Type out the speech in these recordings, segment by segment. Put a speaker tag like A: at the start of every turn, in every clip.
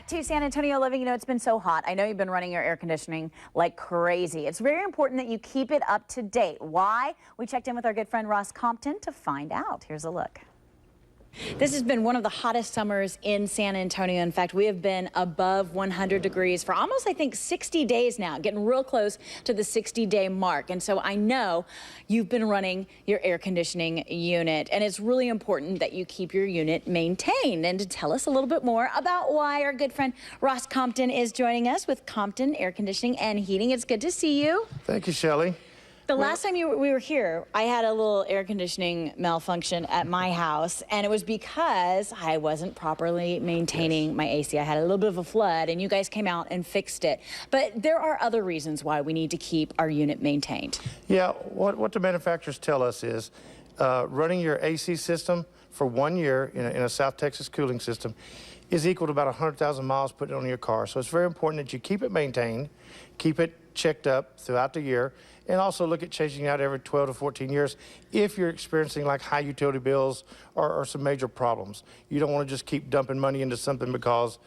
A: back to San Antonio Living. You know, it's been so hot. I know you've been running your air conditioning like crazy. It's very important that you keep it up to date. Why? We checked in with our good friend Ross Compton to find out. Here's a look. This has been one of the hottest summers in San Antonio. In fact, we have been above 100 degrees for almost, I think, 60 days now, getting real close to the 60-day mark. And so I know you've been running your air conditioning unit, and it's really important that you keep your unit maintained. And to tell us a little bit more about why, our good friend Ross Compton is joining us with Compton Air Conditioning and Heating. It's good to see you.
B: Thank you, Shelly.
A: The last time we were here, I had a little air conditioning malfunction at my house, and it was because I wasn't properly maintaining my AC. I had a little bit of a flood, and you guys came out and fixed it. But there are other reasons why we need to keep our unit maintained.
B: Yeah, what the manufacturers tell us is running your AC system for 1 year in a South Texas cooling system is equal to about 100,000 miles put on your car. So it's very important that you keep it maintained, keep it checked up throughout the year, and also look at changing out every 12 to 14 years if you're experiencing like high utility bills or some major problems. You don't want to just keep dumping money into something because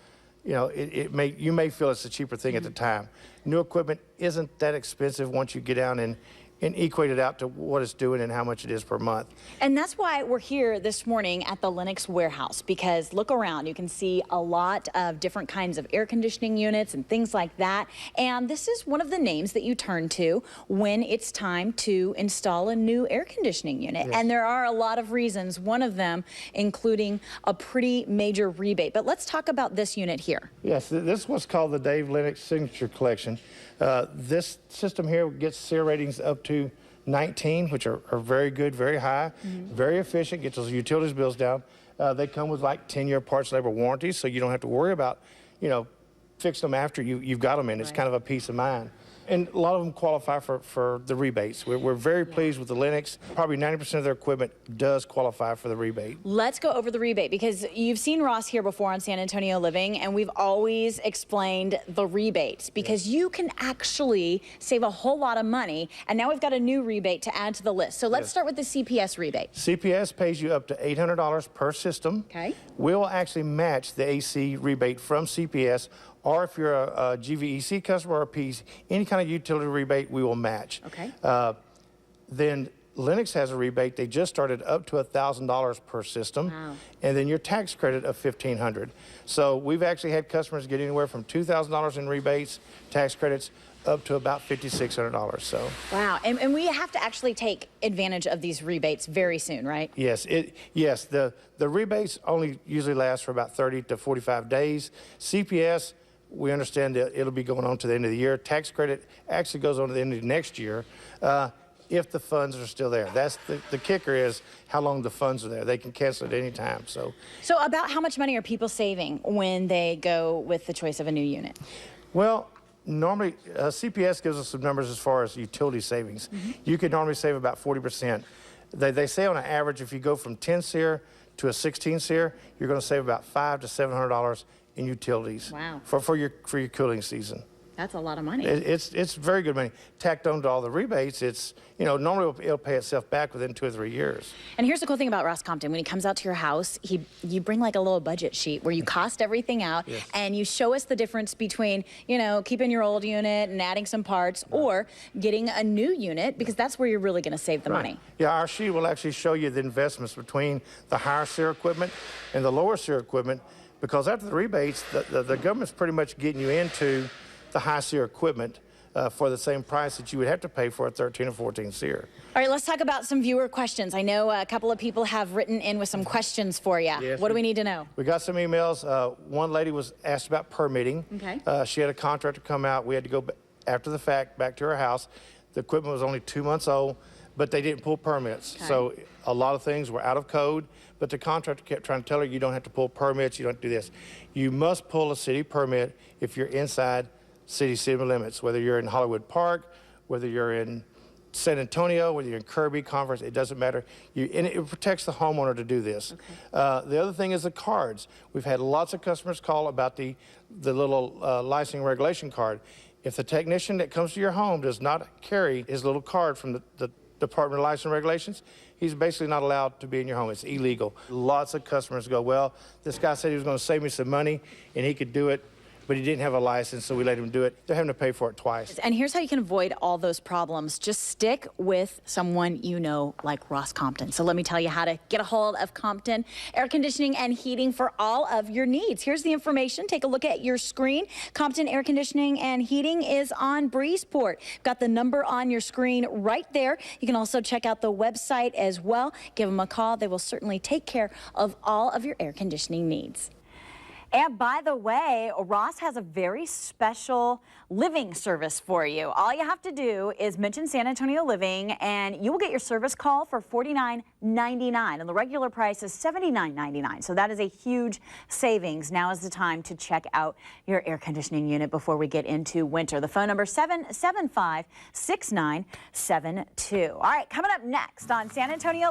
B: you know you may feel it's a cheaper thing at the time. New equipment isn't that expensive once you get down and equate it out to what it's doing and how much it is per month.
A: And that's why we're here this morning at the Lennox warehouse, because look around, you can see a lot of different kinds of air conditioning units and things like that. And this is one of the names that you turn to when it's time to install a new air conditioning unit. Yes. And there are a lot of reasons, one of them including a pretty major rebate. But let's talk about this unit here.
B: Yes, this is what's called the Dave Lennox Signature Collection. This system here gets SEER ratings up to 19, which are very good, very high, very efficient, gets those utilities bills down. They come with like 10-year parts labor warranties, so you don't have to worry about, you know, fixing them after you've got them in. It's kind of a peace of mind. And a lot of them qualify for the rebates. We're very pleased with the Lennox. Probably 90% of their equipment does qualify for the rebate.
A: Let's go over the rebate, because you've seen Ross here before on San Antonio Living, and we've always explained the rebates, because you can actually save a whole lot of money. And now we've got a new rebate to add to the list. So let's start with the CPS rebate.
B: CPS pays you up to $800 per system. Okay. We'll actually match the AC rebate from CPS, or if you're a GVEC customer or a PEAS, any kind of utility rebate, we will match. Okay. Then Lennox has a rebate. They just started up to $1,000 per system. Wow. And then your tax credit of $1,500. So we've actually had customers get anywhere from $2,000 in rebates, tax credits, up to about $5,600. So.
A: Wow, and we have to actually take advantage of these rebates very soon, right?
B: Yes, the rebates only usually last for about 30 to 45 days. CPS, we understand that it'll be going on to the end of the year. Tax credit actually goes on to the end of next year if the funds are still there. That's the kicker, is how long the funds are there. They can cancel at any time. So
A: about how much money are people saving when they go with the choice of a new unit?
B: Well, normally CPS gives us some numbers as far as utility savings. You could normally save about 40%. They say on an average, if you go from 10 SEER to a 16 SEER, you're going to save about $500 to $700 in utilities. Wow. for your cooling season.
A: That's a lot of money.
B: It's very good money. Tacked on to all the rebates, it's, you know, normally it'll pay itself back within 2 or 3 years.
A: And here's the cool thing about Ross Compton. When he comes out to your house, you bring like a little budget sheet where you cost everything out, and you show us the difference between, you know, keeping your old unit and adding some parts, or getting a new unit, because that's where you're really going to save the money.
B: Yeah, our sheet will actually show you the investments between the higher SEER equipment and the lower SEER equipment, because after the rebates, the government's pretty much getting you into the high SEER equipment for the same price that you would have to pay for a 13 or 14 SEER.
A: All right, let's talk about some viewer questions. I know a couple of people have written in with some questions for you. Yes, what do we need to know?
B: We got some emails. One lady was asked about permitting. Okay. She had a contractor come out. We had to go after the fact back to her house. The equipment was only 2 months old, but they didn't pull permits. Okay. So a lot of things were out of code, but the contractor kept trying to tell her, you don't have to pull permits, you don't have to do this. You must pull a city permit if you're inside city limits, whether you're in Hollywood Park, whether you're in San Antonio, whether you're in Kirby, Converse, it doesn't matter. And it protects the homeowner to do this. Okay. The other thing is the cards. We've had lots of customers call about the little licensing regulation card. If the technician that comes to your home does not carry his little card from the Department of License Regulations, he's basically not allowed to be in your home. It's illegal. Lots of customers go, well, this guy said he was going to save me some money and he could do it, but he didn't have a license, so we let him do it. They're having to pay for it twice.
A: And here's how you can avoid all those problems. Just stick with someone you know, like Ross Compton. So let me tell you how to get a hold of Compton Air Conditioning and Heating for all of your needs. Here's the information. Take a look at your screen. Compton Air Conditioning and Heating is on Breezeport. Got the number on your screen right there. You can also check out the website as well. Give them a call. They will certainly take care of all of your air conditioning needs. And by the way, Ross has a very special living service for you. All you have to do is mention San Antonio Living, and you will get your service call for $49.99. And the regular price is $79.99. So that is a huge savings. Now is the time to check out your air conditioning unit before we get into winter. The phone number is 775-6972. All right, coming up next on San Antonio